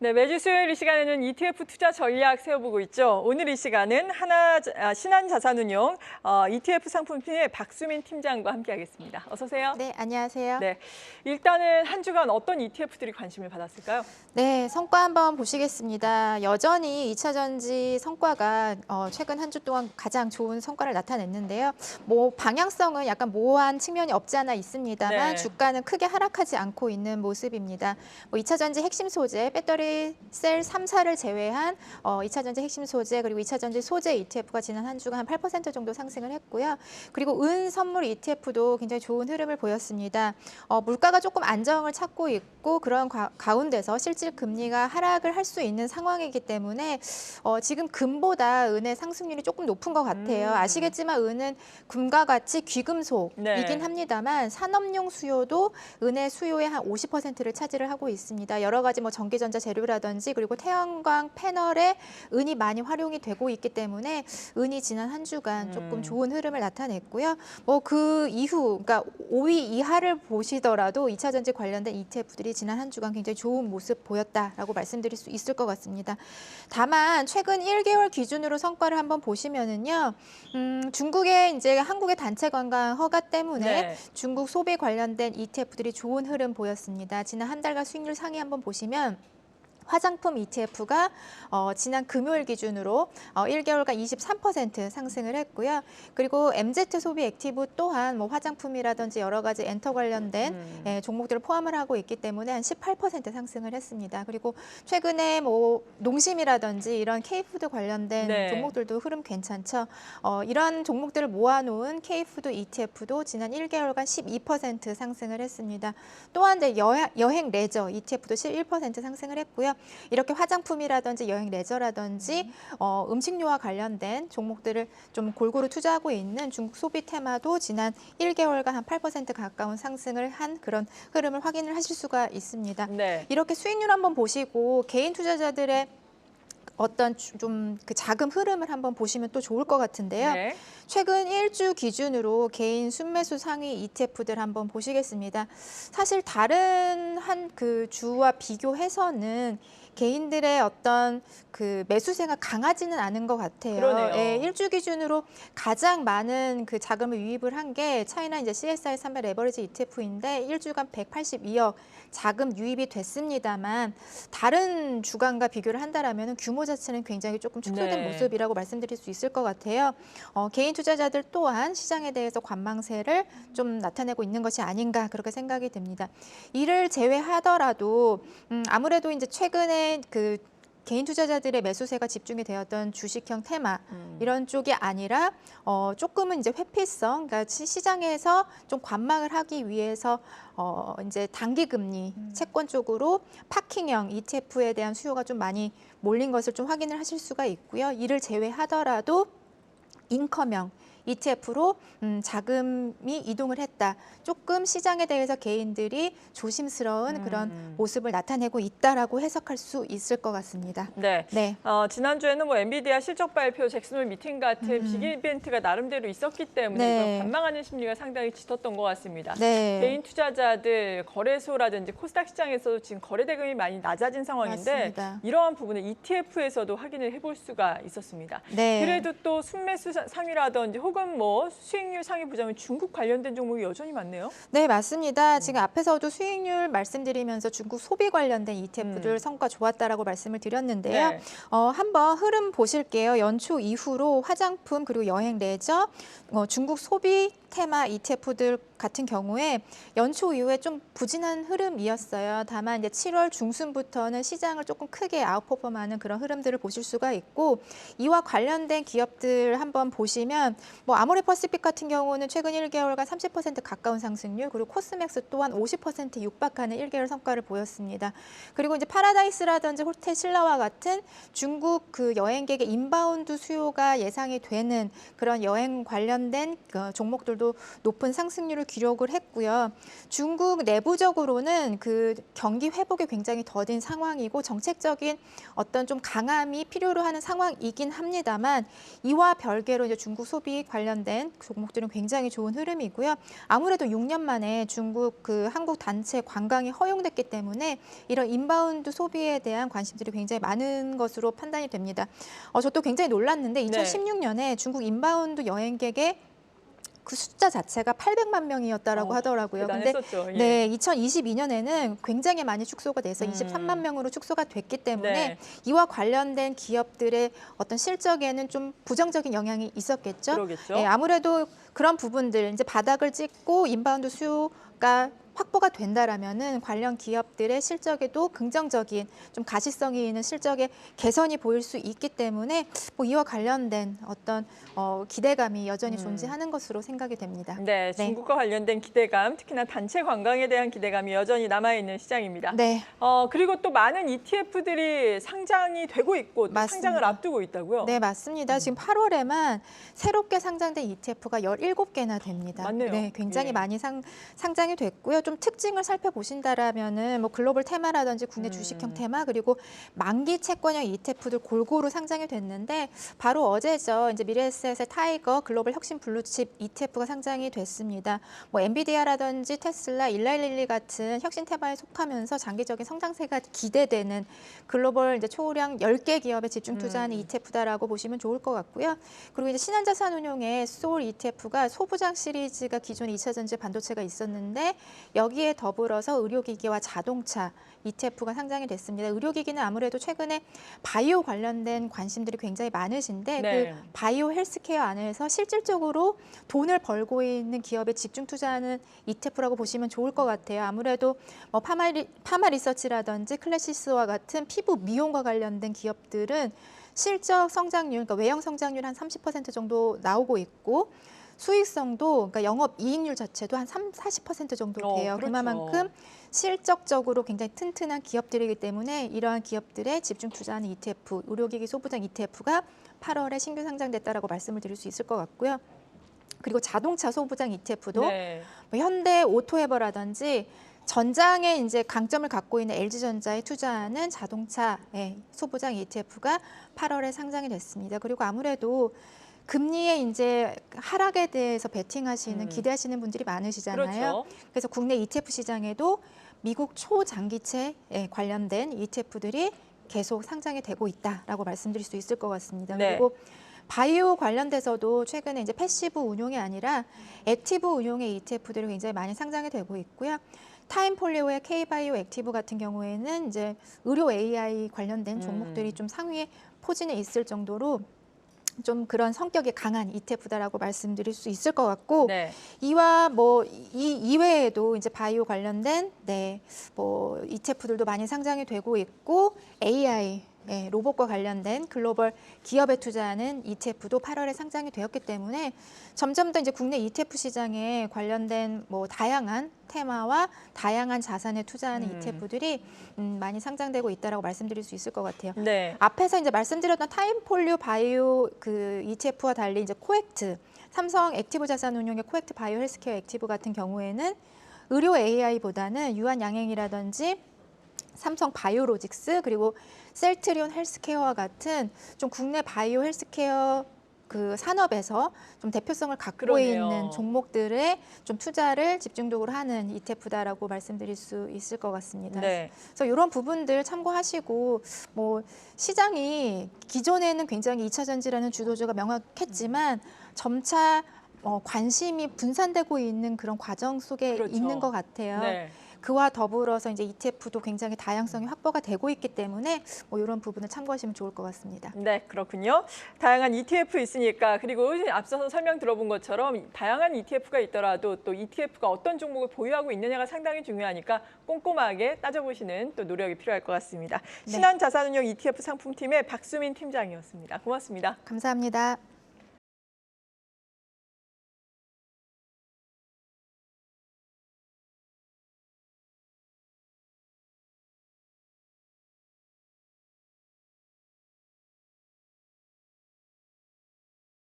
네, 매주 수요일 이 시간에는 ETF 투자 전략 세워보고 있죠. 오늘 이 시간은 신한자산운용 ETF 상품팀의 박수민 팀장과 함께하겠습니다. 어서 오세요. 네, 안녕하세요. 네, 일단은 한 주간 어떤 ETF들이 관심을 받았을까요? 네, 성과 한번 보시겠습니다. 여전히 2차 전지 성과가 최근 한 주 동안 가장 좋은 성과를 나타냈는데요. 뭐 방향성은 약간 모호한 측면이 없지 않아 있습니다만 네. 주가는 크게 하락하지 않고 있는 모습입니다. 뭐 2차 전지 핵심 소재, 배터리 셀 3사를 제외한 2차 전지 핵심 소재 그리고 2차 전지 소재 ETF가 지난 한 주간 한 8% 정도 상승을 했고요. 그리고 은 선물 ETF도 굉장히 좋은 흐름을 보였습니다. 물가가 조금 안정을 찾고 있고 그런 가운데서 실질 금리가 하락을 할 수 있는 상황이기 때문에 지금 금보다 은의 상승률이 조금 높은 것 같아요. 아시겠지만 은은 금과 같이 귀금속이긴 네. 합니다만 산업용 수요도 은의 수요의 한 50%를 차지를 하고 있습니다. 여러 가지 뭐 전기전자 재료라든지 그리고 태양광 패널에 은이 많이 활용이 되고 있기 때문에 은이 지난 한 주간 조금 좋은 흐름을 나타냈고요. 뭐 그 이후 그러니까 5위 이하를 보시더라도 2차 전지 관련된 ETF들이 지난 한 주간 굉장히 좋은 모습 보였다라고 말씀드릴 수 있을 것 같습니다. 다만 최근 1개월 기준으로 성과를 한번 보시면은요. 중국의 이제 한국의 단체 관광 허가 때문에 네. 중국 소비 관련된 ETF들이 좋은 흐름 보였습니다. 지난 한 달간 수익률 상위 한번 보시면 화장품 ETF가 지난 금요일 기준으로 1개월간 23% 상승을 했고요. 그리고 MZ 소비 액티브 또한 뭐 화장품이라든지 여러 가지 엔터 관련된 종목들을 포함을 하고 있기 때문에 한 18% 상승을 했습니다. 그리고 최근에 뭐 농심이라든지 이런 K푸드 관련된 네. 종목들도 흐름 괜찮죠. 이런 종목들을 모아놓은 K푸드 ETF도 지난 1개월간 12% 상승을 했습니다. 또한 여행 레저 ETF도 11% 상승을 했고요. 이렇게 화장품이라든지 여행 레저라든지 음식료와 관련된 종목들을 좀 골고루 투자하고 있는 중국 소비 테마도 지난 1개월간 한 8% 가까운 상승을 한 그런 흐름을 확인을 하실 수가 있습니다. 네. 이렇게 수익률 한번 보시고 개인 투자자들의 어떤 좀 그 자금 흐름을 한번 보시면 또 좋을 것 같은데요. 네. 최근 1주 기준으로 개인 순매수 상위 ETF들 한번 보시겠습니다. 사실 다른 한 그 주와 비교해서는 개인들의 어떤 그 매수세가 강하지는 않은 것 같아요. 그러네요. 예, 1주 기준으로 가장 많은 그 자금을 유입을 한 게 차이나 이제 CSI 300 레버리지 ETF인데 1주간 182억 자금 유입이 됐습니다만 다른 주간과 비교를 한다라면 규모 자체는 굉장히 조금 축소된 네. 모습이라고 말씀드릴 수 있을 것 같아요. 개인 투자자들 또한 시장에 대해서 관망세를 좀 나타내고 있는 것이 아닌가 그렇게 생각이 듭니다. 이를 제외하더라도 아무래도 이제 최근에 그 개인 투자자들의 매수세가 집중이 되었던 주식형 테마 이런 쪽이 아니라 조금은 이제 회피성, 그러니까 시장에서 좀 관망을 하기 위해서 이제 단기 금리 채권 쪽으로 파킹형 ETF에 대한 수요가 좀 많이 몰린 것을 좀 확인을 하실 수가 있고요. 이를 제외하더라도 인컴형 ETF로 자금이 이동을 했다. 조금 시장에 대해서 개인들이 조심스러운 그런 모습을 나타내고 있다라고 해석할 수 있을 것 같습니다. 네. 네. 지난주에는 뭐 엔비디아 실적 발표, 잭슨홀 미팅 같은 빅 이벤트가 나름대로 있었기 때문에 네. 그런 관망하는 심리가 상당히 짙었던 것 같습니다. 네. 개인 투자자들 거래소라든지 코스닥 시장에서도 지금 거래 대금이 많이 낮아진 상황인데 맞습니다. 이러한 부분을 ETF에서도 확인을 해볼 수가 있었습니다. 네. 그래도 또 순매수 상위라든지 혹은 뭐 수익률 상위 보자면 중국 관련된 종목이 여전히 많네요. 네, 맞습니다. 지금 앞에서도 수익률 말씀드리면서 중국 소비 관련된 ETF들 성과 좋았다라고 말씀을 드렸는데요. 네. 한번 흐름 보실게요. 연초 이후로 화장품 그리고 여행 레저, 중국 소비 테마 ETF들 같은 경우에 연초 이후에 좀 부진한 흐름이었어요. 다만 이제 7월 중순부터는 시장을 조금 크게 아웃퍼폼하는 그런 흐름들을 보실 수가 있고 이와 관련된 기업들 한번 보시면 뭐 아모레퍼시픽 같은 경우는 최근 1개월간 30% 가까운 상승률 그리고 코스맥스 또한 50% 육박하는 1개월 성과를 보였습니다. 그리고 이제 파라다이스라든지 호텔 신라와 같은 중국 그 여행객의 인바운드 수요가 예상이 되는 그런 여행 관련된 종목들도 중에서도 높은 상승률을 기록을 했고요. 중국 내부적으로는 그 경기 회복이 굉장히 더딘 상황이고 정책적인 어떤 좀 강함이 필요로 하는 상황이긴 합니다만 이와 별개로 이제 중국 소비 관련된 종목들은 굉장히 좋은 흐름이고요. 아무래도 6년 만에 중국 그 한국 단체 관광이 허용됐기 때문에 이런 인바운드 소비에 대한 관심들이 굉장히 많은 것으로 판단이 됩니다. 저도 굉장히 놀랐는데 2016년에 중국 인바운드 여행객의 그 숫자 자체가 800만 명이었다라고 하더라고요. 근데 대단했었죠. 예. 네, 2022년에는 굉장히 많이 축소가 돼서 23만 명으로 축소가 됐기 때문에 네. 이와 관련된 기업들의 어떤 실적에는 좀 부정적인 영향이 있었겠죠. 그러겠죠. 네, 아무래도 그런 부분들 이제 바닥을 찍고 인바운드 수요가 확보가 된다라면은 관련 기업들의 실적에도 긍정적인 좀 가시성이 있는 실적의 개선이 보일 수 있기 때문에 뭐 이와 관련된 어떤 기대감이 여전히 존재하는 것으로 생각이 됩니다. 네, 중국과 관련된 기대감, 특히나 단체 관광에 대한 기대감이 여전히 남아있는 시장입니다. 네. 그리고 또 많은 ETF들이 상장이 되고 있고 또 맞습니다. 상장을 앞두고 있다고요? 네, 맞습니다. 지금 8월에만 새롭게 상장된 ETF가 17개나 됩니다. 맞네요. 네, 굉장히 예. 많이 상장이 됐고요. 좀 특징을 살펴보신다라면은 뭐 글로벌 테마라든지 국내 주식형 테마 그리고 만기 채권형 ETF들 골고루 상장이 됐는데 바로 어제죠. 이제 미래에셋의 타이거 글로벌 혁신 블루칩 ETF가 상장이 됐습니다. 뭐 엔비디아라든지 테슬라, 일라일릴리 같은 혁신 테마에 속하면서 장기적인 성장세가 기대되는 글로벌 이제 초우량 10개 기업에 집중 투자하는 ETF다라고 보시면 좋을 것 같고요. 그리고 이제 신한자산운용의 소울 ETF가 소부장 시리즈가 기존에 2차 전지 반도체가 있었는데 여기에 더불어서 의료기기와 자동차 ETF가 상장이 됐습니다. 의료기기는 아무래도 최근에 바이오 관련된 관심들이 굉장히 많으신데 네. 그 바이오 헬스케어 안에서 실질적으로 돈을 벌고 있는 기업에 집중 투자하는 ETF라고 보시면 좋을 것 같아요. 아무래도 뭐 파마 리서치라든지 클래시스와 같은 피부 미용과 관련된 기업들은 실적 성장률, 그러니까 외형 성장률 한 30% 정도 나오고 있고 수익성도 그러니까 영업 이익률 자체도 한 40% 정도 돼요. 그렇죠. 그만큼 실적적으로 굉장히 튼튼한 기업들이기 때문에 이러한 기업들에 집중 투자하는 ETF, 의료기기 소부장 ETF가 8월에 신규 상장됐다라고 말씀을 드릴 수 있을 것 같고요. 그리고 자동차 소부장 ETF도 네. 뭐 현대 오토에버라든지 전장에 이제 강점을 갖고 있는 LG전자에 투자하는 자동차 소부장 ETF가 8월에 상장이 됐습니다. 그리고 아무래도 금리의 이제 하락에 대해서 베팅하시는 기대하시는 분들이 많으시잖아요. 그렇죠. 그래서 국내 ETF 시장에도 미국 초장기채에 관련된 ETF들이 계속 상장이 되고 있다라고 말씀드릴 수 있을 것 같습니다. 네. 그리고 바이오 관련돼서도 최근에 이제 패시브 운용이 아니라 액티브 운용의 ETF들이 굉장히 많이 상장이 되고 있고요. 타임폴리오의 K바이오 액티브 같은 경우에는 이제 의료 AI 관련된 종목들이 좀 상위에 포진해 있을 정도로 좀 그런 성격이 강한 ETF다라고 말씀드릴 수 있을 것 같고 네. 이와 뭐 이 이외에도 이제 바이오 관련된 뭐 ETF들도 많이 상장이 되고 있고 AI 로봇과 관련된 글로벌 기업에 투자하는 ETF도 8월에 상장이 되었기 때문에 점점 더 이제 국내 ETF 시장에 관련된 뭐 다양한 테마와 다양한 자산에 투자하는 ETF들이 많이 상장되고 있다라고 말씀드릴 수 있을 것 같아요. 네. 앞에서 이제 말씀드렸던 타임폴리오 바이오 그 ETF와 달리 이제 코액트, 삼성 액티브 자산운용의 코액트 바이오 헬스케어 액티브 같은 경우에는 의료 AI보다는 유한양행이라든지 삼성 바이오로직스 그리고 셀트리온 헬스케어와 같은 좀 국내 바이오 헬스케어 그 산업에서 좀 대표성을 갖고 그러네요. 있는 종목들에 좀 투자를 집중적으로 하는 ETF다라고 말씀드릴 수 있을 것 같습니다. 네. 그래서 이런 부분들 참고하시고 뭐 시장이 기존에는 굉장히 2차 전지라는 주도주가 명확했지만 점차 관심이 분산되고 있는 그런 과정 속에 그렇죠. 있는 것 같아요. 네. 그와 더불어서 이제 ETF도 굉장히 다양성이 확보가 되고 있기 때문에 뭐 이런 부분을 참고하시면 좋을 것 같습니다. 네, 그렇군요. 다양한 ETF 있으니까 그리고 앞서서 설명 들어본 것처럼 다양한 ETF가 있더라도 또 ETF가 어떤 종목을 보유하고 있느냐가 상당히 중요하니까 꼼꼼하게 따져보시는 또 노력이 필요할 것 같습니다. 네. 신한자산운용 ETF 상품팀의 박수민 팀장이었습니다. 고맙습니다. 감사합니다.